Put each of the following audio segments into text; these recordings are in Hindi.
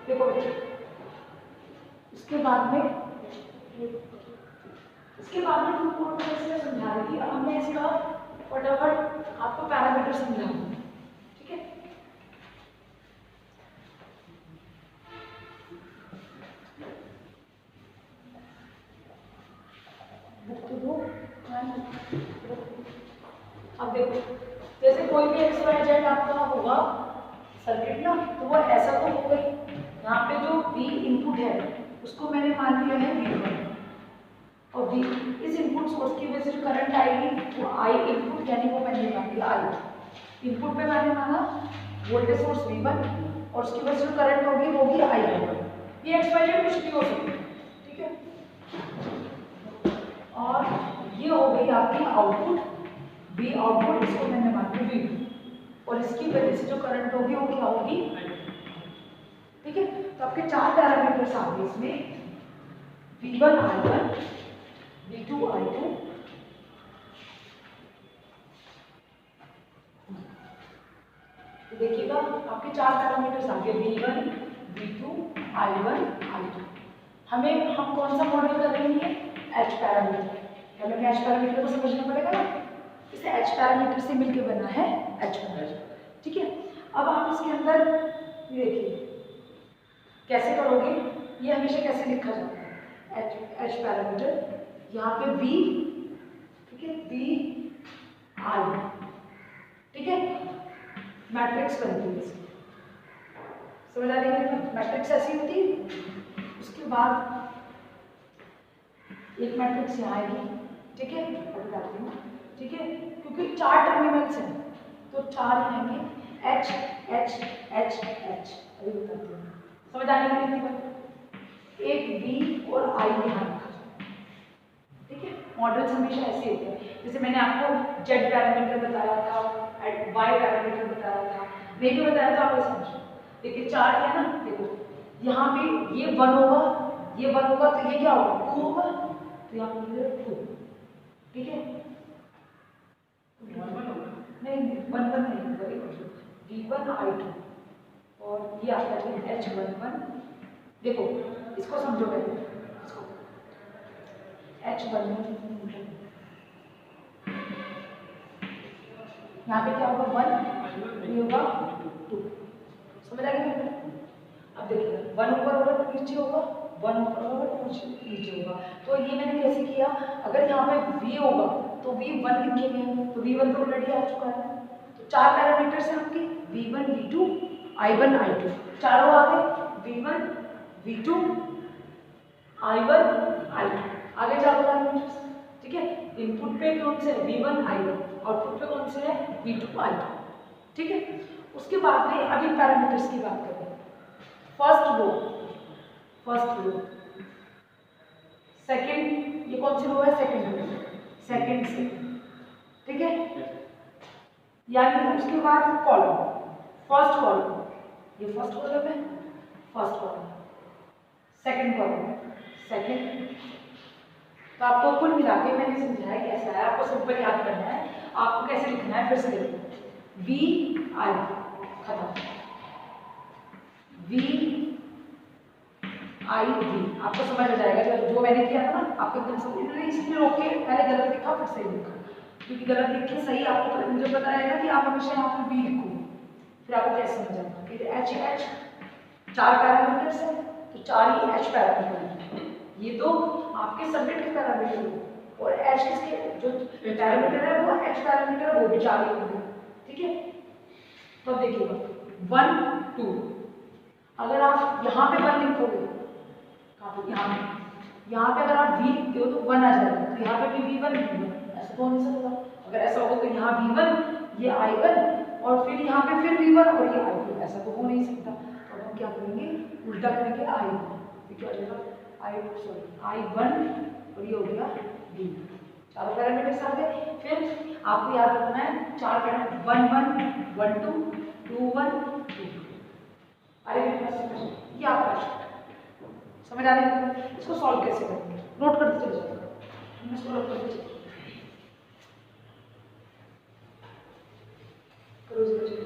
देखो बच्चों, इसके बाद में टू कोड में इसमें समझा रही थी। अब मैं इसका फटाफट आपको पैरामीटर समझाऊंगी, ठीक है। बुक तो दो। अब देखो, जैसे कोई भी एक्स वाई जेड आपका होगा सर्किट ना, तो वो ऐसा तो हो गई। यहाँ पे जो V इनपुट है उसको मैंने मान लिया है V1, और V इस इनपुट सोर्स की वजह से जो करंट आएगी वो I इनपुट, यानी वो मैंने मान लिया I इनपुट पे मैंने माना वोल्टेज सोर्स V1, और उसकी वजह से जो करंट होगी वो होगी I1। ये एक्स वाई जेड कुछ भी हो सकती है, ठीक है। और ये हो गई आपकी आउटपुट V आउटपुट, इसको मैंने मान लिया V2, और इसकी वजह से जो करंट होगी वो क्या होगी, ठीक है। तो आपके चार पैरामीटर्स आ गए इसमें, V1 I1, V2 I2, तो देखिएगा आपके चार पैरामीटर्स आ गए, V1 V2 I1 I2। हम कौन सा मॉडल कर रहे हैं, H पैरामीटर। हमें H पैरामीटर को समझना पड़ेगा ना, इसे H पैरामीटर से मिलकर बना है H पैरामीटर, ठीक है। अब आप इसके अंदर देखिए कैसे करोगे, ये हमेशा कैसे लिखा जाता है, H पैरामीटर, यहाँ पे V, ठीक है, V I, ठीक है, मैट्रिक्स बनती है इसकी, समझ आ रही है, मैट्रिक्स ऐसी होती है। उसके बाद एक मैट्रिक्स यहाँ आएगी, ठीक है, बताती हूँ, ठीक है, क्योंकि चार टर्मिनल्स हैं तो चार आएंगे, H H H H, अभी बताती हूँ, समझ आने वाली बात। एक V और I यहाँ रखा जाए, ठीक है। मॉडल्स हमेशा ऐसे होते हैं, जैसे मैंने आपको Z पैरामीटर बताया था, Y पैरामीटर बताया था, नहीं भी बताया था, आप ये समझो। देखिए चार है ना, देखो यहाँ पे ये 1 होगा, ये 1 होगा, तो ये क्या होगा, 2 होगा, तो यहाँ पे 2, ठीक है। नहीं 1 1 नहीं होगा, V1 I2, और ये आता है H11। देखो इसको समझो पहले, इसको H11, यहाँ पे क्या होगा 1, ये होगा 2, समझ आ गया। अब देखिए 1 ऊपर होगा तो नीचे होगा, 1 ऊपर होगा तो नीचे होगा। तो ये मैंने कैसे किया, अगर यहाँ पे V होगा तो V1 लिखेंगे, तो V1 तो ऑलरेडी आ चुका है। तो चार पैरामीटर्स हैं आपके, V1 V2 I1 I2, चारों आ गए, V1 V2 I1 I2, आगे चारों पैरामीटर्स, ठीक है। इनपुट पे कौन से है, V1 I1, आउटपुट पे कौन से है, V2 I2, ठीक है। उसके बाद में अभी पैरामीटर्स की बात करें, फर्स्ट रो, सेकंड, ये कौन सी रो है, सेकंड रो, सेकंड से, ठीक है। यानी उसके बाद कॉलम, फर्स्ट कॉलम, ये फर्स्ट कॉलम है, first column, second column, second. तो आपको कुल मिला के मैंने समझाया कैसा है, आपको सिंपल याद करना है, आपको कैसे लिखना है, फिर से देखो, V I खत्म, V I V, आपको समझ आ जाएगा जो मैंने किया था ना, आपको एकदम समझ, इसलिए रोक के पहले गलत लिखा फिर सही लिखा, क्योंकि गलत लिख के सही आपको मुझे पता रहेगा कि आप हमेशा यहाँ पर V लिखो, फिर आपको कैसे समझ आएगा कि H H चार पैरामीटर्स है, तो चार ही H पैरामीटर है, ये तो आपके सब्जेक्ट के पैरामीटर है, और H किसके जो पैरामीटर है वो H पैरामीटर, वो भी चार ही होंगे, ठीक है। तो देखिएगा 1 2, अगर आप यहाँ पे 1 लिखोगे, यहाँ पे अगर आप V लिखते हो तो 1 आ जाएगा, तो यहाँ पे भी V1 ऐसा तो नहीं सकता। अगर ऐसा होगा तो यहाँ V1 ये I1, और फिर यहाँ पे फिर V1 और ये I2, ऐसा तो हो नहीं सकता। तो हम क्या करेंगे, उल्टा करेंगे, I1 क्या हो जाएगा, I1, और ये हो गया V, चारों पैरामीटर्स आ गए। फिर आपको याद रखना है चार पैरामीटर, 1 1 1 2 2 1 2 2। अरे ये आपका समझ आ रही है, इसको सॉल्व कैसे करेंगे, नोट करते चले जाओ, इसको नोट करते चलो, करो जल्दी।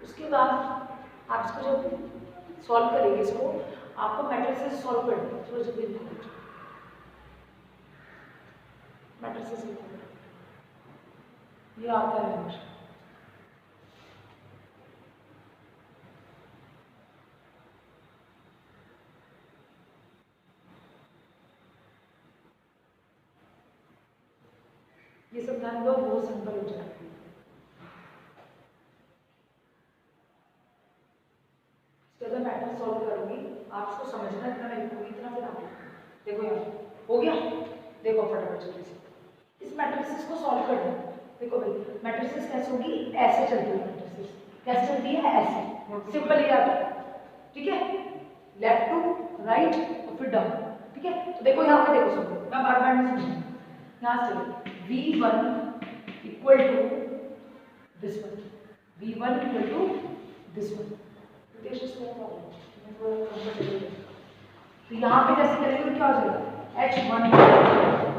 उसके बाद आप इसको जब सॉल्व करेंगे, इसको आपको मैट्रिसेस सॉल्व करनी है। जल्दी लिखो मैट्रिसेस, ये आता है हमेशा। ये समझाने का बहुत सिंपल हो जाएगा। अगर मैट्रिक्स सॉल्व करूंगी, आप इसको समझना, इतना मैं लिखूंगी, इतना फिर आप देखो यहाँ हो गया। देखो फटाफट जल्दी से इस मैट्रिक्स को सॉल्व करना। देखो भाई मैट्रिक्स कैसे होगी, ऐसे चलती है मैट्रिक्स। कैसे चलती है, ऐसे सिंपल ही आता है, ठीक है, लेफ्ट टू राइट और फिर डाउन, ठीक है। तो देखो यहाँ पे देखो सबको, मैं बार बार नहीं समझूंगा। यहाँ से V1 equal to this one, V1 equal to this one. तो यहाँ पे जैसे करेंगे तो क्या हो जाएगा, H1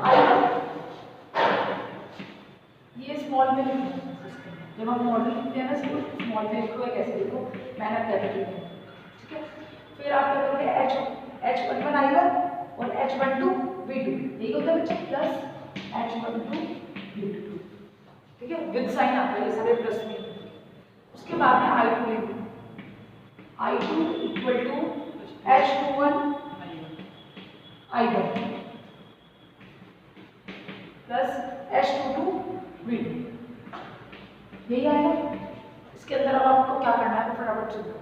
I1। ये स्मॉल में लिखना, जब हम मॉडल लिखते हैं ना इसको स्मॉल में लिखो या कैसे लिखो, मैंने कैपिटल में, ठीक है। फिर आप क्या करोगे, H11 I1 और H12 V2, यही होता है बच्चे, प्लस H12 V2, ठीक है, विद साइन आता है, सारे प्लस में। उसके बाद में I2 लिखो, I2 equal to H21 I1 plus H22 V2, यही आएगा। इसके अंदर अब आपको क्या करना है, फटाफट चलो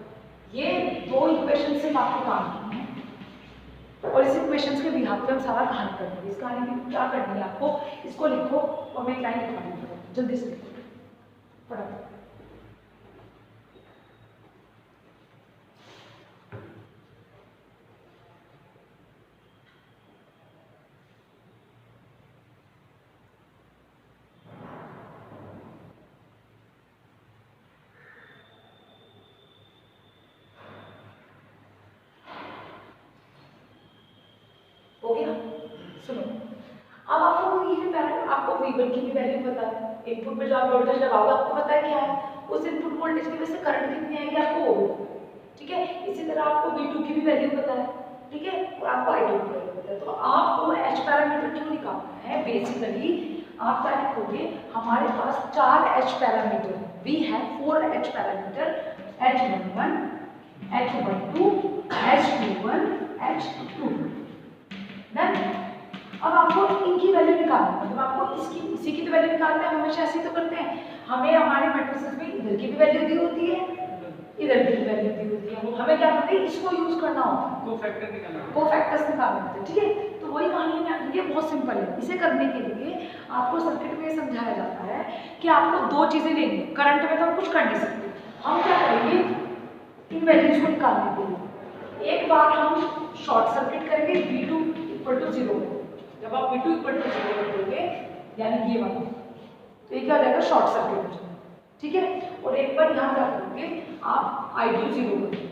ये दो इक्वेशन से आपको काम करना है और इस इक्वेशंस के बिहाफ पे हम सारा कहानी करेंगे। इस कहानी में क्या करनी है आपको, इसको लिखो और मैं एक लाइन लिखवा दूँगा, जल्दी से लिखो फटाफट। हो गया, सुनो अब आपको ये वैल्यू, आपको V1 की भी वैल्यू पता है, इनपुट पे जो आप वोल्टेज लगाओगे आपको पता है क्या है, उस इनपुट वोल्टेज की वजह से करंट कितनी आएगी आपको वो, ठीक है। इसी तरह आपको V2 की भी वैल्यू पता है, ठीक है, और आपको I2 की वैल्यू पता है। तो आपको H पैरामीटर क्यों निकालना है, बेसिकली आप क्या लिखोगे, हमारे पास 4 H parameter, we have 4 H parameter, H11 H12 H21 H22। Then अब आपको इनकी वैल्यू निकालनी है, मतलब आपको इसी की तो वैल्यू निकालते हैं, हम हमेशा ऐसे तो करते हैं। हमें हमारे मैट्रिसेस में इधर की भी वैल्यू दी होती है, इधर की भी वैल्यू दी होती है, हमें क्या करते हैं, इसको यूज करना होता है, कोफैक्टर्स निकालना होता है, ठीक है। तो वही कहानी में ये बहुत सिंपल है। इसे करने के लिए आपको सर्किट में समझाया जाता है कि आपको दो चीजें लेनी है। करंट में तो हम कुछ कर नहीं सकते, हम क्या करेंगे, इन वैल्यूज को निकालने के लिए एक बार हम शॉर्ट सर्किट करेंगे V2 इक्वल टू 0। जब आप V2 इक्वल टू 0 करोगे यानी ये वाला, तो ये क्या हो जाएगा, शॉर्ट सर्किट हो जाएगा, ठीक है। और एक बार यहाँ क्या करोगे, आप I2 0 करोगे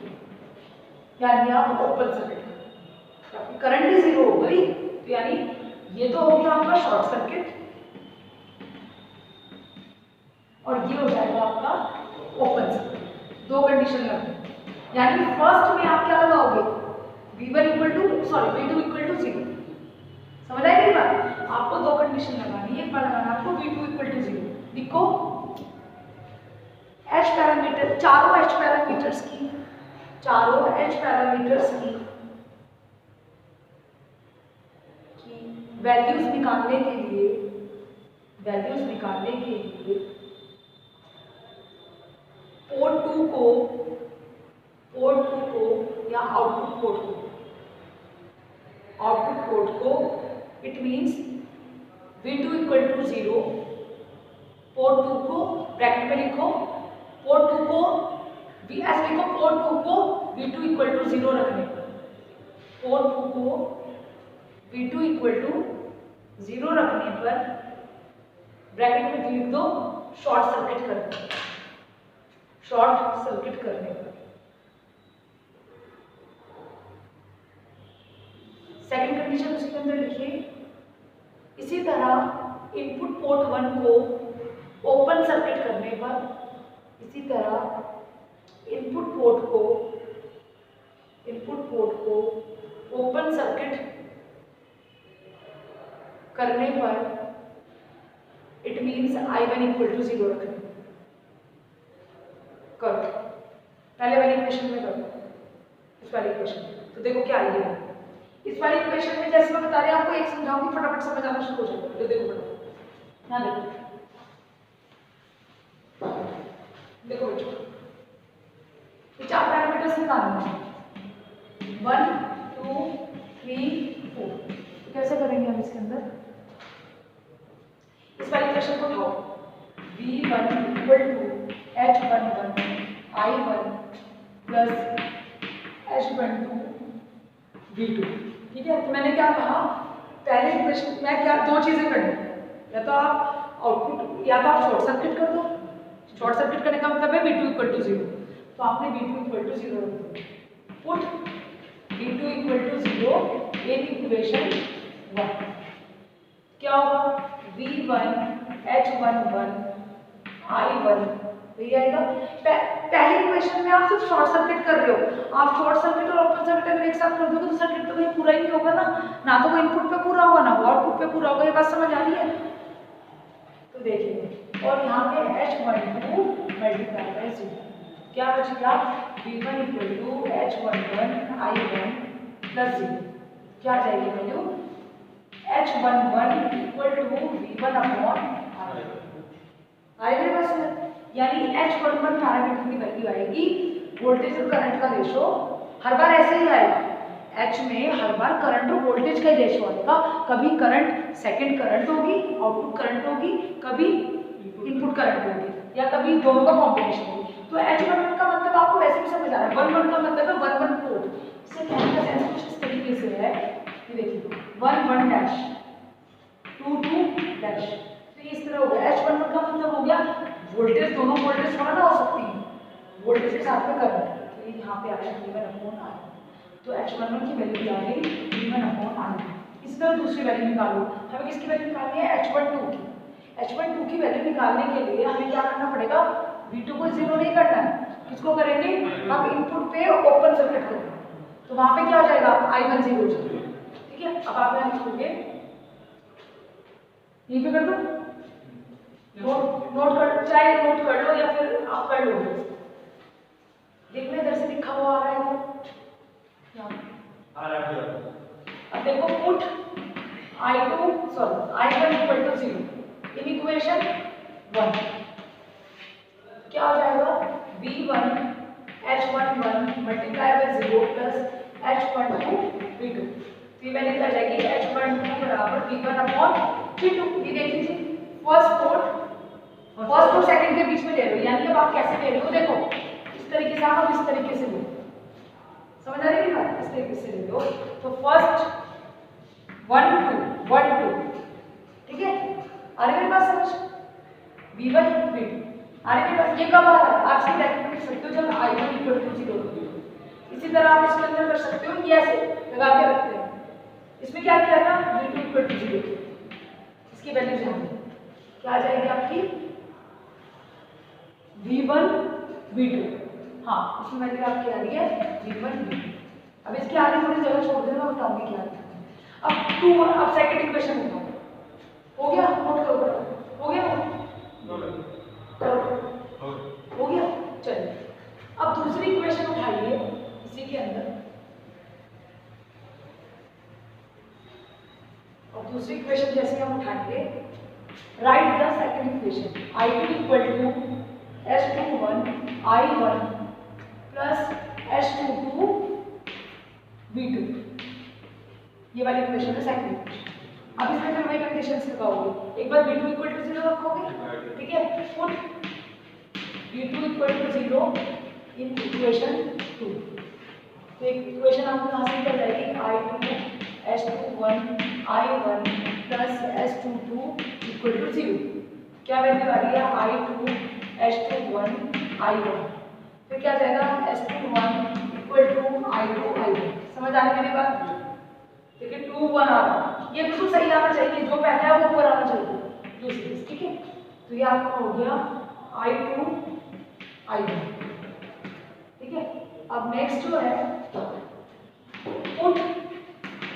यानी आप ओपन सर्किट करोगे, आपकी करंट ही 0 हो गई, तो यानी ये तो हो गया आपका शॉर्ट सर्किट और ये हो जाएगा आपका ओपन सर्किट। दो कंडीशन लगेगी, यानी फर्स्ट में आप क्या लगाओगे, V2 इक्वल टू 0। समझ आई मेरी बात, आपको दो कंडीशन लगानी है, एक बार लगाना आपको V2 इक्वल टू 0, लिखो H पैरामीटर, चारों H पैरामीटर्स की वैल्यूज निकालने के लिए पोर्ट 2 को या आउटपुट पोर्ट को it means V2 equal to 0, port 2 को ब्रैकेट में लिखो, पोर्ट 2 को ऐसे लिखो, पोर्ट 2 को V2 इक्वल टू 0 रखने पर, पोर्ट 2 को V2 इक्वल टू 0 रखने पर ब्रैकेट में लिख दो शॉर्ट सर्किट करने पर। सेकंड कंडीशन उसके अंदर लिखिए, इसी तरह इनपुट पोर्ट 1 को ओपन सर्किट करने पर, इसी तरह इनपुट पोर्ट को ओपन सर्किट करने पर it means I1 equal to 0 रखें। करो पहले वाली इक्वेशन में करो इस वाली इक्वेशन। तो देखो क्या आएगा इस वाली इक्वेशन में। जैसे मैं बता रही हूँ आपको, एक समझाऊंगी फटाफट समझ आना शुरू हो जाएगा। तो देखो फटाफट यहाँ देखो बच्चों, ये 4 पैरामीटर्स निकालने हैं 1 2 3 4। तो कैसे करेंगे हम इसके अंदर? इस वाली इक्वेशन को उठाओ, V1 equal to H11 I1 plus H12 V2। ठीक है, तो मैंने क्या कहा पहले इक्वेशन में, क्या 2 चीजें करनी है, या तो आप आउटपुट, या तो आप शॉर्ट सर्किट कर दो। शॉर्ट सर्किट करने का मतलब है V2 इक्वल टू 0। तो आपने V2 इक्वल टू 0 रख दिया। Put V2 equal to 0 in equation 1। क्या होगा? V1 H11 I1 यही आएगा। पहली इक्वेशन में आप सिर्फ शॉर्ट सर्किट कर रहे हो। आप शॉर्ट सर्किट और ओपन सर्किट अगर एक साथ कर दोगे तो सर्किट तो कहीं पूरा ही नहीं होगा ना तो वो इनपुट पे पूरा होगा ना वो आउटपुट पे पूरा होगा। ये बात समझ आ रही है? तो देखिए, और यहाँ पे H12 मल्टीप्लाई बाय 0 क्या बचेगा? V1 equal to H11 I1 plus 0। क्या जाएगी value? H11 equal to V1 upon I1 बस, यानी H11 पैरामीटर की वैल्यू आएगी। वोल्टेज और करंट का रेशो हर बार ऐसे ही आएगा। H में हर बार करंट और वोल्टेज का रेशो आएगा। कभी करंट सेकंड करंट होगी, आउटपुट करंट होगी, कभी इनपुट करंट होगी, या कभी दोनों का कॉम्बिनेशन होगी। तो H11 का मतलब आपको वैसे भी समझ आ रहा है। 1 का मतलब है 1 1 पोर्ट। इससे कहने का सेंस कुछ इस तरीके से है, ये देखिए 1 1 डैश 2 2 डैश। तो इस तरह हो गया। H11 का मतलब हो गया वोल्टेज, दोनों वोल्टेज थोड़ा ना हो सकती है, वोल्टेज के साथ में करंट। तो ये यहाँ पे आया V1 अपॉन I। तो H11 की वैल्यू आ गई V1 अपॉन I। इस तरह दूसरी वैल्यू निकालो। हमें किसकी वैल्यू निकालनी है? H12 की। H12 की वैल्यू निकालने के लिए हमें क्या करना पड़ेगा? V2 को 0 नहीं करना है। किसको करेंगे? हम इनपुट पे ओपन सर्किट करेंगे। तो वहां पे क्या हो जाएगा? I1 0 हो जाएगा। ठीक है, अब आप यहाँ लिखोगे, यहीं पे कर दो, नोट कर, चाहे नोट कर लो या फिर आप कर लो। देखो इधर से लिखा हुआ आ रहा है वो आ रहा है। अब देखो put I1 equal to 0 in equation 1। क्या हो जाएगा? V1 H11 multiply by 0 plus H12 V2। तो ये वैल्यू आ जाएगी H12 बराबर V1 अपॉन V2। ये देख लीजिए, फर्स्ट पोर्ट और सेकंड के बीच में ले रहे हो, यानी अब आप कैसे ले रहे हो? देखो इस तरीके से, आप इस तरीके से लो, समझ आ रही है बात? इस तरीके से ले लो। तो फर्स्ट 1 2 ठीक है, आ रही है बात समझ? V1 V2 आ रही है बात। ये कब आ रहा है? आप इसकी वैल्यू लिख सकते हो जब I1 इक्वल टू 0। इसी तरह आप इसके अंदर कर सकते हो, ये ऐसे लगा के रखते हैं। इसमें क्या किया था? V2 इक्वल टू 0, इसकी वैल्यू जानिए क्या आ जाएगी आपकी? V1 V2। हाँ, इसमें वैल्यू आपकी आ रही है V1 V2। अब इसके आगे थोड़ी जगह छोड़ देना, मैं बताऊंगी क्या है। अब सेकंड इक्वेशन उठाओ। हो गया? नोट करो। हो गया? हो गया? चलिए अब दूसरी इक्वेशन उठाइए इसी के अंदर। और दूसरी इक्वेशन जैसे हम उठाएंगे, write the second equation I2 equal to H21 I1 plus H22 V2। ये वाली इक्वेशन है सेकंड इक्वेशन। अब इसमें फिर वही कंडीशंस लगाओगे। एक बार V2 इक्वल टू 0 रखोगे, ठीक है, put V2 equal to 0 in equation 2। तो एक इक्वेशन आपको यहाँ से निकल जाएगी I2 H21 I1 plus H22 equal to 0। क्या वैल्यू आ रही है? I2 H21 I1। फिर क्या जाएगा? H21 equal to I2 I1। समझ आ रही है मेरी बात? देखिए 2 1 आ रहा है, ये बिल्कुल सही आना चाहिए, जो पहले है वो ऊपर आना चाहिए दूसरी। ठीक है, तो ये आपका हो गया I2 I1। अब नेक्स्ट जो है, put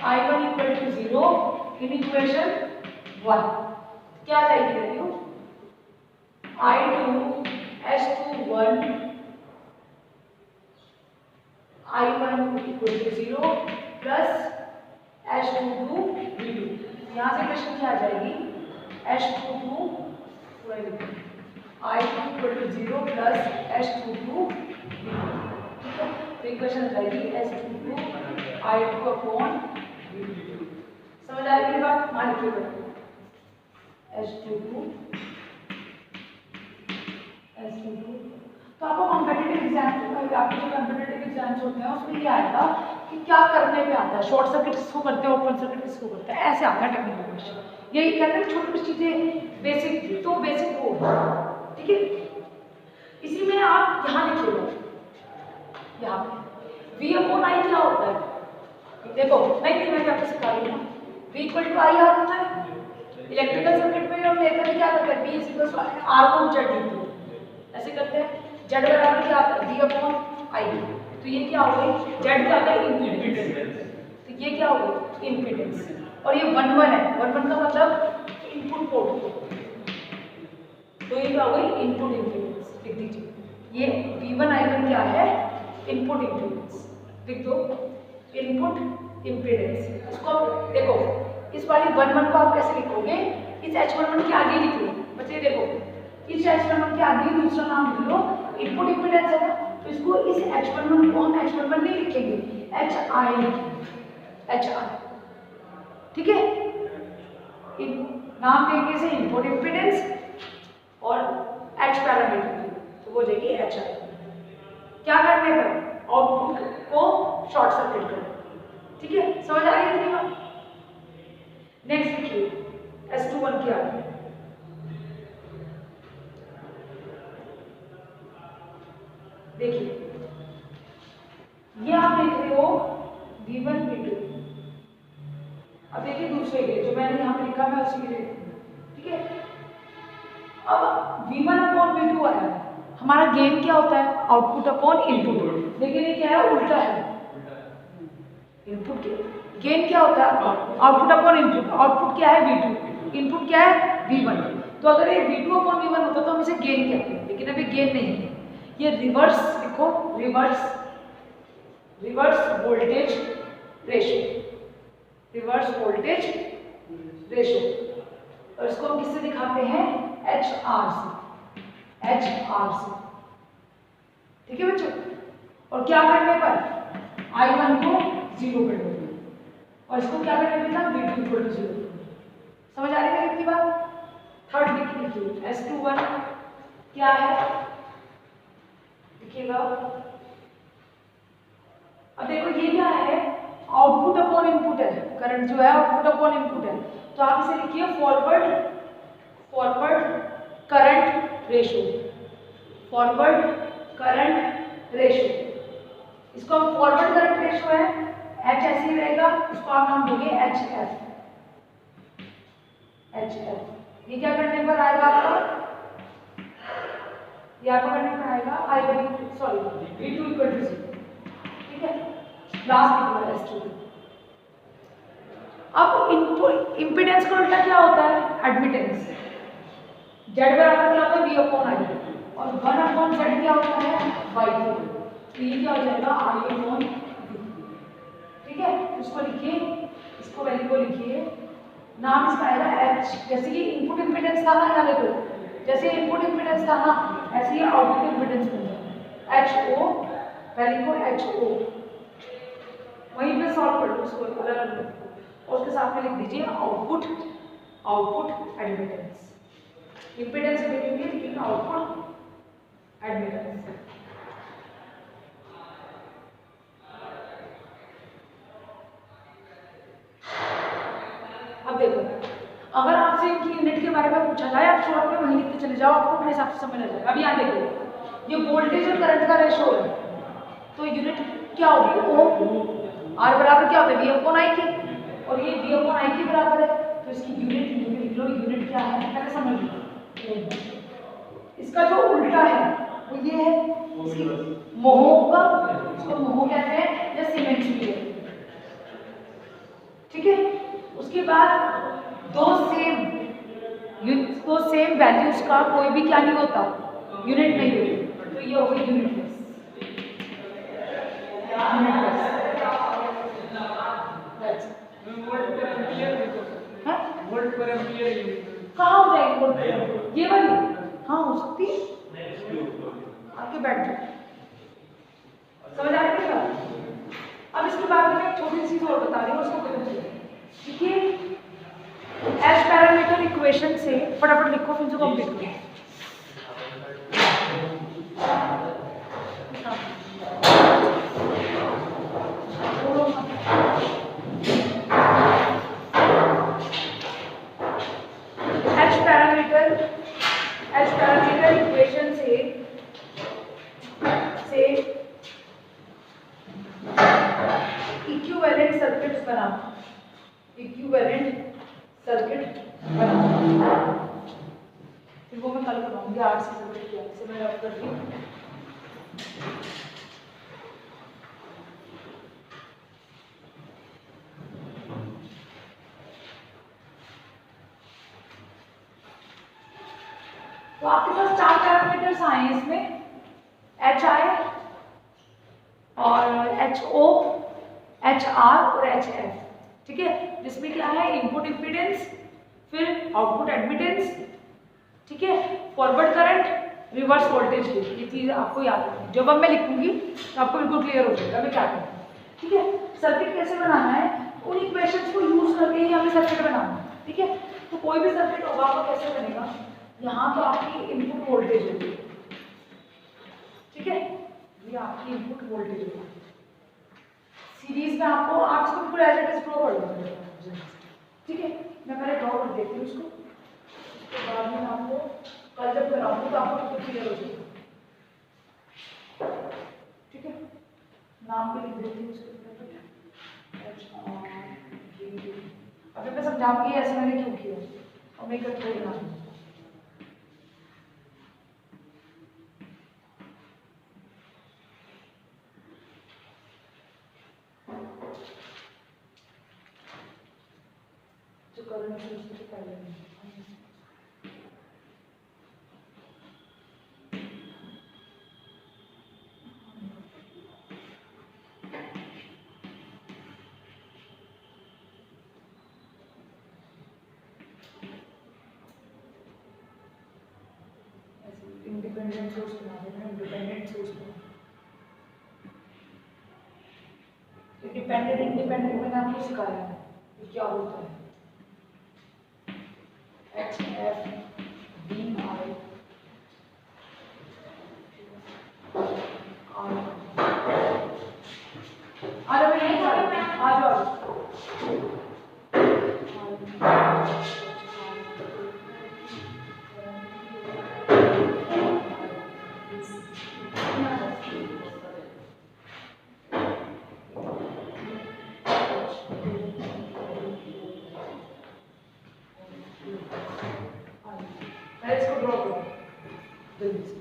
I1 equal to 0 in equation 1, क्या आ जाएगी value? I2 H21 I1 equal to 0 plus H22 V2। यहाँ से क्वेश्चन क्या आ जाएगी? H22 I2 equal to 0 plus H22 V2। ठीक है, तो इक्वेशन आ जाएगी H22 I2 अपॉन V2। समझ आ रही बात? मान लीजिए H22 तो आपको कॉम्पिटिटिव एग्जाम, आपके जो कॉम्पिटिटिव एग्जाम्स होते हैं उसमें ये आएगा कि क्या करने पे आता है, शॉर्ट सर्किट किसको करते हैं, ओपन सर्किट किसको करते हैं, ऐसे आता है टेक्निकल क्वेश्चन। यही कहते हैं छोटी छोटी चीजें बेसिक, तो बेसिक वो, ठीक है। इसी में आप यहाँ लिखिएगा, यहाँ पे V अपॉन I क्या होता है? देखो नहीं मैं आपको सिखा रही हूँ। V equal to I R होता है इलेक्ट्रिकल सर्किट में, हम लेकर क्या करते हैं, V इक्वल टू R को Z लिखते हैं, ऐसे करते हैं। Z बराबर क्या आता है? V upon I। तो ये क्या हो गई? Z क्या है? इम्पीडेंस। तो ये क्या हो गई? इम्पीडेंस। और ये 1 1 है, 1 1 का मतलब इनपुट पोर्ट, तो ये क्या हो गई? Input impedance. लिख दीजिए ये V1 I1 क्या है? Input impedance. लिख दो इनपुट इम्पीडेंस। इसको देखो, इस वाली 1 1 को आप कैसे लिखोगे? इस H11 के आगे लिखो बच्चे, देखो इस H11 के आगे दूसरा नाम लिख लो, इनपुट इम्पीडेंस है ना, तो इसको इस H11 को हम H11 नहीं लिखेंगे, HI लिखेंगे, HI। ठीक है, नाम देंगे से इनपुट इम्पीडेंस और H पैरामीटर, तो वो हो जाएगी HI। क्या करने पर? आउटपुट को शॉर्ट सर्किट करना। ठीक है, समझ आ रही है बात? नेक्स्ट लिखिए S21 क्या है? देखिए ये आप देख रहे हो V1 V2। अब देखिए दूसरे के जो मैंने यहाँ पे लिखा, मैं उसी के लिए, ठीक है। अब V1 अपॉन V2 आया, हमारा गेन क्या होता है? Output upon input. लेकिन ये क्या है? उल्टा है। इनपुट गेन क्या होता है? Output upon input. आउटपुट क्या है? V2, इनपुट क्या है? V1। तो अगर ये V2 अपॉन V1 होता तो हम इसे गेन कहते हैं, लेकिन अभी गेन नहीं है, ये रिवर्स लिखो, reverse voltage ratio, reverse voltage ratio. और इसको हम किससे दिखाते हैं? HR से, HR से। ठीक है बच्चों, और क्या करने पर? I1 को 0 कर देंगे और इसको क्या करने पे था? V2 equal to 0। समझ आ रही है मेरी बात? थर्ड लिखिए S21 क्या है, देखिएगा। अब देखो ये क्या है? आउटपुट अपॉन इनपुट है, करंट जो है आउटपुट अपॉन इनपुट है, तो आप इसे लिखिए forward current ratio, forward current ratio. इसको हम फॉरवर्ड करंट रेशियो है, H ऐसे ही रहेगा, इसको आप नाम दोगे HF। ये क्या करने पर आएगा आपका? ये आपका करने पर आएगा I1 sorry V2 equal to 0। ठीक है, लास्ट इक्वल S2। अब इनपुट इम्पीडेंस का उल्टा क्या होता है? एडमिटेंस। Z बराबर क्या होता है? V अपॉन I, और 1 अपॉन Z क्या होता है? Y2। तो ये क्या हो जाएगा? I upon V। ठीक है, उसको लिखिए, इसको वैल्यू को लिखिए, नाम इसका आएगा H। जैसे कि इनपुट इम्पीडेंस था ना, यहाँ देखो जैसे इनपुट इम्पीडेंस था ना, ऐसे ही आउटपुट इम्पीडेंस बन जाएगा HO। वैल्यू को HO वहीं पे सॉल्व कर लो, उसको अलग और उसके साथ में लिख दीजिए आउटपुट एडमिटेंस। इम्पीडेंस लिखेंगे लेकिन आउटपुट एडमिटेंस। अब देखो, अगर आपसे इनकी यूनिट के बारे में पूछा जाए, आप शॉर्ट में वहीं लिखते चले जाओ, आपको अपने हिसाब से समझ आ जाएगा। अब यहाँ देखो, ये वोल्टेज और करंट का रेशो है, तो यूनिट क्या होगी? ओम। R बराबर क्या होता है? V अपॉन I के, और ये V अपॉन I के बराबर है, तो इसकी यूनिट लिख लो। यूनिट क्या है पहले समझ लो। इसका जो उल्टा है वो ये है, मोह का उसको मोहो कहते हैं या सीमेंट भी है। ठीक है, उसके बाद दो सेम वैल्यूज का कोई भी क्या नहीं होता, यूनिट नहीं होती, तो ये हो गई यूनिटलेस। कहाँ हो जाएगी वोल्ट पर एम्पियर? ये वाली हाँ हो सकती है, आके बैठ जाओ। समझ आ रही है? अब इसके बाद में एक छोटी सी और बता रही हूँ, उसको पता चले। ठीक है, एच पैरामीटर इक्वेशन से फटाफट लिखो, फिर जो कंप्लीट करो। एच पैरामीटर इक्वेशन से इक्विवेलेंट सर्किट बनाना, फिर वो मैं कल करवाऊंगी 8 से सर्किट किया, इसे मैं रब करती हूँ। तो आपके पास 4 पैरामीटर्स आए हैं इसमें, एच आई और एच ओ, एच आर और एच एफ। ठीक है, जिसमें क्या है, इनपुट इम्पीडेंस, फिर आउटपुट एडमिटेंस, ठीक है, फॉरवर्ड करंट, रिवर्स वोल्टेज। ये चीज़ आपको याद रखनी, जब अब मैं लिखूंगी तो आपको बिल्कुल क्लियर हो जाएगा मैं क्या करूँ। ठीक है, सर्किट कैसे बनाना है, उन इक्वेशंस को यूज करके ही हमें सर्किट बनाना है। ठीक है, तो कोई भी सर्किट होगा वो कैसे बनेगा, यहाँ तो आपकी इनपुट वोल्टेज होगी, ठीक है, ये आपकी इनपुट वोल्टेज होगी। सीरीज में आपको आप इसको बिल्कुल एज इट इज ड्रॉ कर दो। ठीक है, मैं पहले ड्रॉ कर देती हूँ इसको, उसके बाद में आपको कल जब कराऊंगी तो आपको बिल्कुल क्लियर हो जाएगा। ठीक है, नाम भी लिख देती हूँ उसके ऊपर, अभी मैं समझाऊंगी ऐसे मैंने क्यों किया और मैं करके बनाऊंगी। जो करने से उससे पहले इंडिपेंडेंट सोर्स बना देना, इंडिपेंडेंट सोर्स इंडिपेंडेंट मैंने आपको सिखाया है ये क्या होता है। एच एफ डी आई आ जाओ इसको ड्रॉ करो जल्दी से।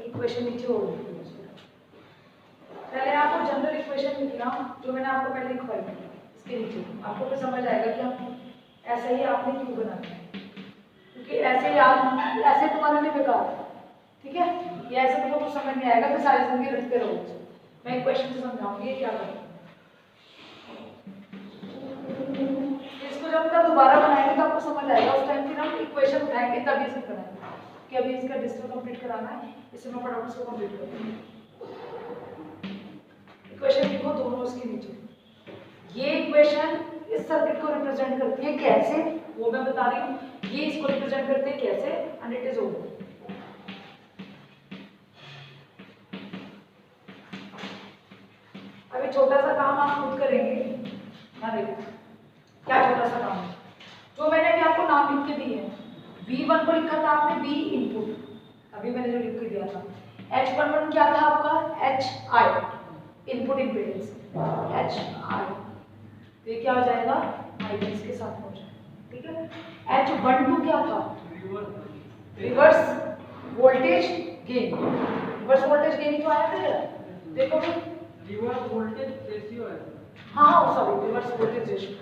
इक्वेशन नीचे हो रही है, पहले आपको जनरल इक्वेशन लिखना जो मैंने आपको पहले लिखवाई थी, इसके नीचे आपको फिर समझ आएगा कि हम ऐसे ही आपने क्यों बनाना है, क्योंकि ऐसे याद ऐसे तुम्हारे लिए बेकार है। ठीक है, ये ऐसे तुमको कुछ समझ नहीं आएगा, फिर सारी जिंदगी रटते रहोगे। मैं इक्वेशन से समझाऊंगी ये क्या करें। इसको जब तक दोबारा बनाएंगे तो आपको समझ आएगा, उस टाइम फिर हम इक्वेशन उठाएंगे तभी इसे बनाएंगे कि अभी इसका डिस्टल कंप्लीट कराना है, इसे मैं फटाफट से कंप्लीट करूंगी। इक्वेशन लिखो दोनों उसके नीचे। ये इक्वेशन इस सर्किट को रिप्रेजेंट करती है, कैसे वो मैं बता रही हूँ, ये इसको रिप्रेजेंट करते हैं कैसे, एंड इट इज ओवर। अभी छोटा सा काम आप खुद करेंगे ना, देखो क्या छोटा सा काम है जो मैंने अभी आपको नाम लिख के दिए हैं। V1 को लिखा था आपने V इनपुट, अभी मैंने जो लिख के दिया था। H11 क्या था आपका, H I, input impedance H R, तो ये क्या हो जाएगा माइनस के साथ हो जाएगा, ठीक है। H12 क्या था, reverse voltage gain, reverse voltage gain क्यों आया फिर, देखो भाई रिवर्स वोल्टेज रेशियो है। हाँ सॉरी रिवर्स वोल्टेज रेशियो,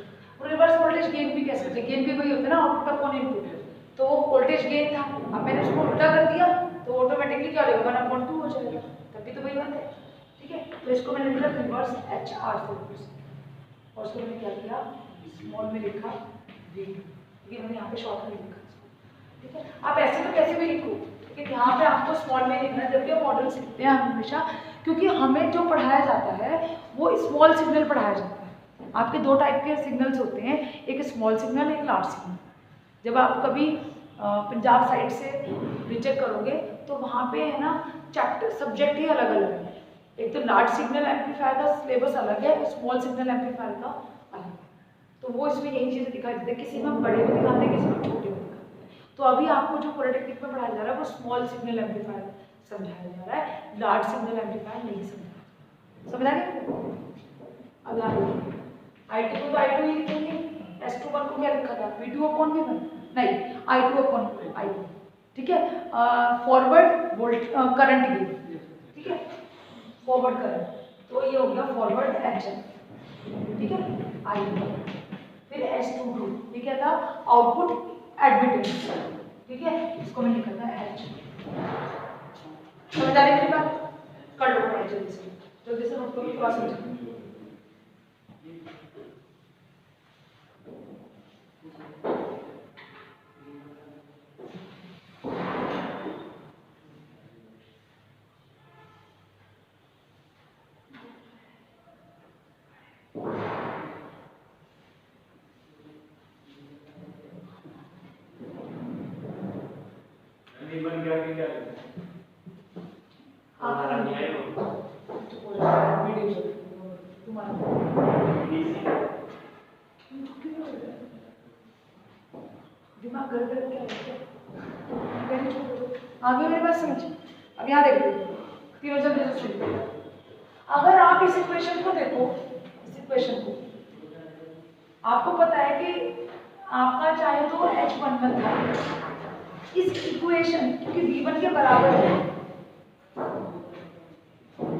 और रिवर्स वोल्टेज गेन भी कह सकते हैं, गेन भी वही होता है ना आउटपुट अपॉन इनपुट, तो वोल्टेज गेन था, अब मैंने उसको उल्टा कर दिया तो ऑटोमेटिकली क्या हो जाएगा 1/2 हो जाएगा, तभी तो वही बात है, ठीक है। तो इसको मैंने लिखा रिवर्स एच आर से, और उसको मैंने क्या किया स्मॉल में लिखा वी, ये मैंने यहाँ पे शॉर्ट में लिखा, ठीक है। आप ऐसे तो कैसे भी लिखो, लेकिन यहाँ पे आपको स्मॉल में लिखना है, जबकि मॉडल सीखते हैं हम हमेशा, क्योंकि हमें जो पढ़ाया जाता है वो स्मॉल सिग्नल पढ़ाया जाता है। आपके दो टाइप के सिग्नल्स होते हैं, एक स्मॉल सिग्नल, एक लार्ज सिग्नल। जब आप कभी पंजाब साइड से रिचेक करोगे तो वहाँ पे है ना चैप्टर सब्जेक्ट ही अलग अलग है, एक तो लार्ज सिग्नल एम्पलीफायर का सिलेबस अलग है, स्मॉल सिग्नल एम्पलीफायर का अलग है, तो वो इसमें यही चीज़ें दिखाई देती है, किसी में बड़े को दिखाते हैं, किसी में छोटे को दिखाते हैं। तो अभी आपको जो पॉलिटेक्निक में पढ़ाया जा रहा है वो स्मॉल सिग्नल एम्पलीफायर समझाया जा रहा है, लार्ज सिग्नल एम्पलीफायर नहीं समझा गया। अब I2 को तो I2 ही लिखेंगे, S21 को क्या लिखा था V2/V1, नहीं I2/I2, ठीक है। फॉरवर्ड वोल्ट करंट गेन, ठीक है, फॉरवर्ड करंट, तो ये हो गया फॉरवर्ड HF, ठीक है I2। फिर S22 ये क्या था आउटपुट एडमिटेंस, ठीक है, इसको मैंने लिखा था H। समझ आ रही मेरी बात, कर लो जल्दी से नोट करो, थोड़ा समझो। दिमाग गड़बड़ आगे मेरे पास समझ। अब यहाँ देखो तीनों जल्दी से शुरू करो। अगर आप इस इक्वेशन को देखो, इस इक्वेशन को आपको पता है कि आपका चाहे तो H11 था, इस इक्वेशन क्योंकि V1 के बराबर है,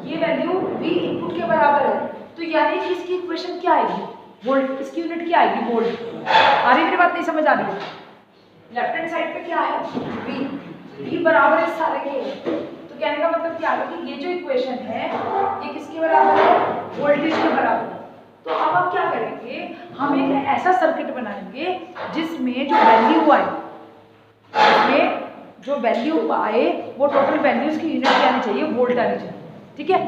ये वैल्यू V इनपुट के बराबर है, तो यानी कि इसकी इक्वेशन क्या आएगी वोल्ट, इसकी यूनिट क्या आएगी वोल्ट। आ रही मेरी बात, नहीं समझ आ रही है। लेफ्ट हैंड साइड पे क्या है V बराबर है सारे के, तो कहने का मतलब क्या है कि ये जो इक्वेशन है ये किसके बराबर है वोल्टेज के बराबर है। तो अब आप क्या करेंगे, हम एक ऐसा सर्किट बनाएंगे जिसमें जो वैल्यू आए, जिसमें जो वैल्यू आए वो टोटल वैल्यूज की यूनिट क्या आनी चाहिए वोल्ट आनी चाहिए, ठीक है।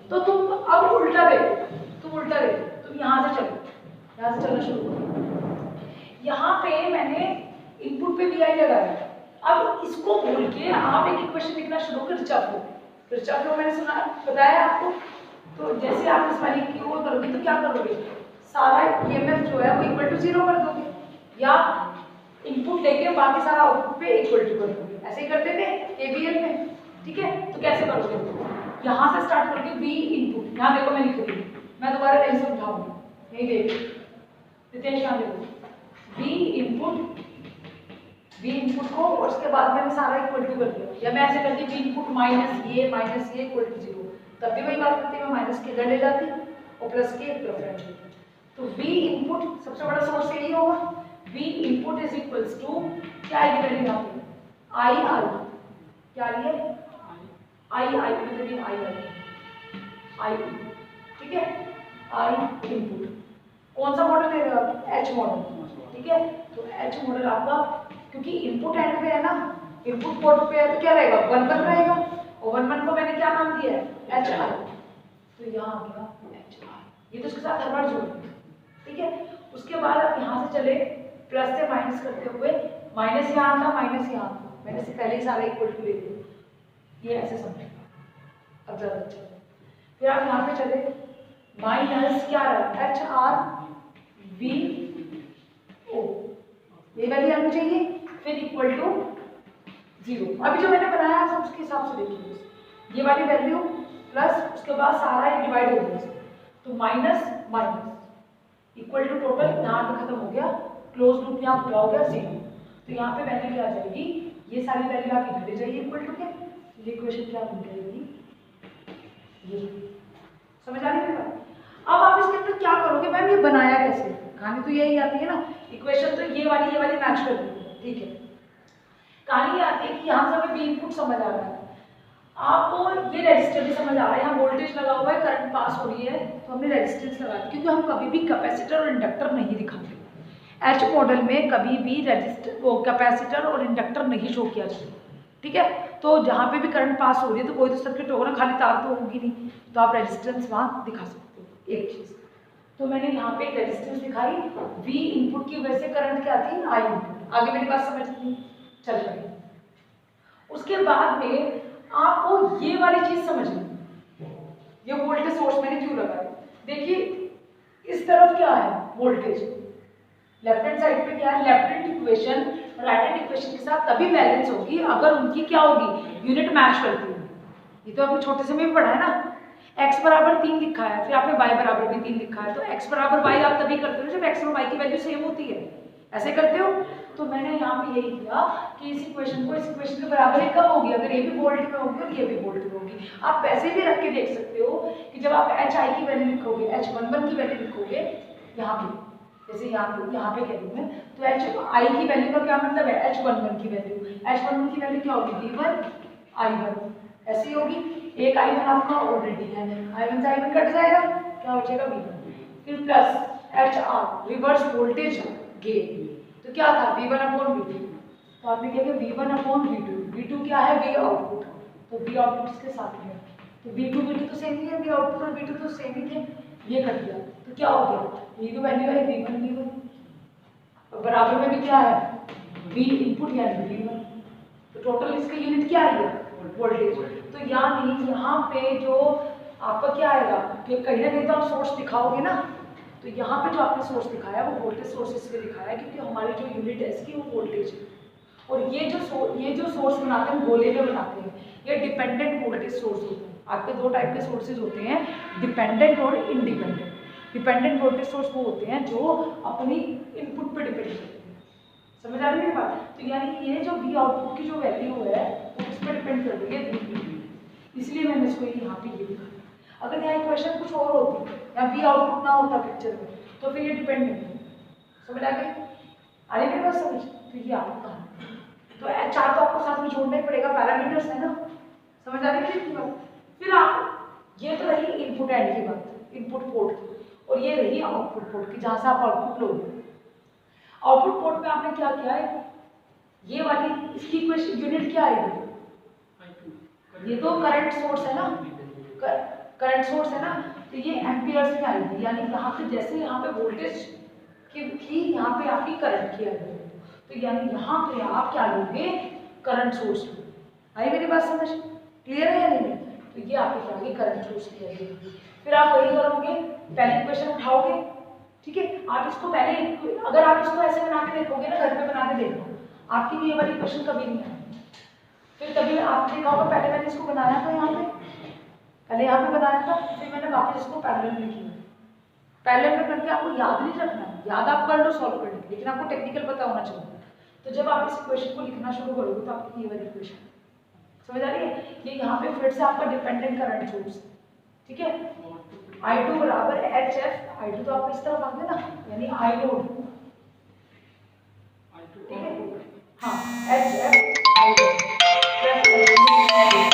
तो तुम अब उल्टा देखो, तुम उल्टा देखो, तुम यहाँ से चलो, यहाँ से चलना शुरू करो। यहाँ पे मैंने इनपुट पे VI लगाया, अब इसको भूल के आप एक इक्वेशन लिखना शुरू कर, किरचॉफ लॉ मैंने सुना बताया आपको। तो जैसे आप इस वाली की वो करोगे तो क्या करोगे, सारा EMF जो है वो इक्वल टू 0 कर दोगे, या इनपुट लेके बाकी सारा आउटपुट पे इक्वल टू कर दोगे, ऐसे ही करते थे KVL में, ठीक है। तो कैसे करोगे, यहाँ से स्टार्ट करोगे V इनपुट, यहाँ देखो मैं लिख रही हूँ, मैं दोबारा नहीं समझाऊंगी, यही देखो रितेश, यहाँ देखो V इनपुट को, और उसके बाद मैंने सारा इक्वल टू कर दिया, या मैं ऐसे करती V इनपुट माइनस ये इक्वल टू 0, तब भी वही बात करती है, मैं माइनस के इधर ले जाती और प्लस के रेफरेंस लेती। तो V इनपुट सबसे बड़ा सोर्स यही होगा, V input is equals to क्या आएगी वैल्यू यहाँ पे I, क्या आ रही है I मतलब I, ठीक है, I इनपुट कौन सा मॉडल है H मॉडल, ठीक है। तो H मॉडल आपका क्योंकि इनपुट एंड पे है ना, इनपुट पोर्ट पे है तो क्या रहेगा 1 रहेगा, और 1 को मैंने क्या नाम दिया है HI, तो यहाँ आ गया HI, ये तो इसके साथ हर बार जोड़, ठीक है। उसके बाद आप यहाँ से चले प्लस से माइनस करते हुए, माइनस यहाँ था माइनस यहाँ था, मैंने से पहले ही सारा इक्वल टू ले लिया, ये ऐसे समझेगा, अब ज़्यादा अच्छा। फिर आप यहाँ पे चले माइनस क्या रहा HRV O, ये वैल्यू आनी चाहिए, फिर इक्वल टू 0। अभी जो मैंने बनाया है उसके हिसाब से देखिए, ये वाली वैल्यू प्लस उसके बाद सारा एक डिवाइड हो गया, तो minus minus equal to total, यहाँ पे खत्म हो गया, क्लोज लूप यहाँ पूरा हो गया 0। तो यहाँ पे वैल्यू क्या आ जाएगी, ये सारी वैल्यू आपकी घटे जाएगी इक्वल टू क्या, ये इक्वेशन क्या बन जाएगी, ये। समझ आ रही है बात? अब आप इसके अंदर क्या करोगे, मैम ये बनाया कैसे, कहानी तो यही आती है ना, इक्वेशन तो ये वाली मैच कर दी, ठीक है। कहानी ये आती है कि यहाँ से हमें बी इनपुट समझ आ रहा है, आपको ये रेजिस्टर भी समझ आ रहा है, यहाँ वोल्टेज लगा हुआ है, करंट पास हो रही है, तो हमने रेजिस्टेंस लगा दी, क्योंकि हम कभी भी कैपेसिटर और इंडक्टर नहीं दिखाते। एच मॉडल में कभी भी रेजिस्टर वो कैपेसिटर और इंडक्टर नहीं शो किया जाता, ठीक है। तो जहाँ पे भी करंट पास हो रही है तो कोई तो सर्किट होगा ना, खाली तार तो होगी नहीं, तो आप रेजिस्टेंस वहाँ दिखा सकते हो। एक चीज़ तो मैंने यहाँ पे एक रेजिस्टेंस दिखाई, V इनपुट की वजह से करंट क्या थी, I इनपुट। आगे मेरी बात समझ नहीं चल रही। उसके बाद में आपको ये वाली चीज समझनी, ये वोल्टेज सोर्स मैंने क्यों लगाया, देखिए इस तरफ क्या है वोल्टेज, लेफ्ट हैंड साइड पे क्या है, left hand equation right hand equation के साथ तभी बैलेंस होगी अगर उनकी क्या होगी, यूनिट मैच करती होगी। ये तो आपने छोटे से में भी पढ़ा है ना, x बराबर 3 लिखा है, फिर आपने y बराबर भी 3 लिखा है, तो x बराबर y आप तभी करते हो जब x और y की वैल्यू सेम होती है, ऐसे करते हो। तो मैंने यहाँ पे यही किया कि इस इक्वेशन को इस इक्वेशन के बराबर ही कब होगी, अगर ये भी वोल्ट में होगी और ये भी वोल्ट में होगी। आप वैसे भी रख के देख सकते हो कि जब आप HI की वैल्यू लिखोगे, H11 की वैल्यू लिखोगे यहाँ पे, जैसे यहाँ पे कह दूँ मैं, तो HI की वैल्यू का क्या मतलब है, H11 की वैल्यू, H11 की वैल्यू क्या होगी, V1 I1, ऐसी होगी। एक I1 आपका ऑलरेडी है, I1 से I1 कट जाएगा, क्या हो जाएगा V1, फिर plus HR reverse voltage gain, तो क्या था V1/V2, तो आपने क्या किया V1/V2, V2 क्या है, V आउटपुट, तो V आउटपुट इसके साथ में, तो V2 तो सेम ही है, V आउटपुट और V2 तो सेम ही थे, ये कट गया, तो क्या हो गया, ये तो वैल्यू है V1 और बराबर में भी क्या है V इनपुट यानी V1, तो टोटल इसका यूनिट क्या आएगा, वोल्टेज। तो यानी यहाँ पे जो आपका क्या आएगा कि कहीं ना कहीं तो आप सोर्स दिखाओगे ना, तो यहाँ पे जो आपने सोर्स दिखाया वो वोल्टेज सोर्स इसलिए दिखाया है क्योंकि हमारी जो यूनिट है इसकी वो वोल्टेज है। और ये जो सोर्स बनाते हैं गोले में बनाते हैं, ये डिपेंडेंट वोल्टेज सोर्स होते हैं। आपके दो टाइप के सोर्सेज होते हैं, डिपेंडेंट और इंडिपेंडेंट। डिपेंडेंट वोल्टेज सोर्स वो होते हैं जो अपनी इनपुट पे डिपेंड करते हैं, समझ आ रही है बात। तो यानी ये जो V आउटपुट की जो वैल्यू है वो किस पर डिपेंड कर रही है, V, इसलिए मैंने इसको यहाँ पे ये दिखाया। अगर यहाँ इक्वेशन कुछ और होती या V आउटपुट ना होता पिक्चर में तो फिर ये डिपेंड नहीं है, समझ आ गई, अरे मेरे पास समझ। तो ये आपका तो चार तो आपको साथ में जोड़ना ही पड़ेगा, पैरामीटर्स है ना, समझ आ रही है बात। फिर आप ये तो रही इनपुट एंड की बात, इनपुट पोर्ट की, और ये रही आउटपुट पोर्ट की जहाँ से आप आउटपुट लोगे। आउटपुट पोर्ट में आपने क्या किया है, ये वाली इसकी इक्वेशन यूनिट क्या आएगी, ये तो करंट सोर्स है ना, करंट सोर्स है ना, तो ये एम्पियर्स में आएगी, यानी यहाँ पे जैसे यहाँ पे वोल्टेज की यहाँ पे आपकी करंट की आएगी, तो यानी यहाँ पे आप क्या लोगे, करंट सोर्स लो। आई मेरी बात समझ, क्लियर है या नहीं। तो ये आपकी क्या होगी, करंट सोर्स की आएगी। फिर आप वही करोगे, पहले इक्वेशन उठाओगे, ठीक है। आप इसको पहले, अगर आप इसको ऐसे बना के देखोगे ना, घर पे बना के देखो, आपकी ये वाली इक्वेशन कभी नहीं आएगी। फिर कभी आपने देखा होगा, पहले मैंने इसको बनाया था यहाँ पे, पहले यहाँ पे बनाया था, फिर मैंने वापस इसको पैरेलल में किया। पैरेलल में करके आपको याद नहीं रखना है, याद आप कर लो सॉल्व करने, लेकिन आपको टेक्निकल पता होना चाहिए। तो जब आप इस इक्वेशन को लिखना शुरू करोगे तो आपकी ये वाली इक्वेशन समझ आ रही है। ये यहाँ पे फिर से आपका डिपेंडेंट करंट सोर्स, ठीक है। I2 बराबर HF, I2 तो आपको इस तरफ आ गया ना, यानी I लोड, ठीक है, हाँ HF I लोड प्लस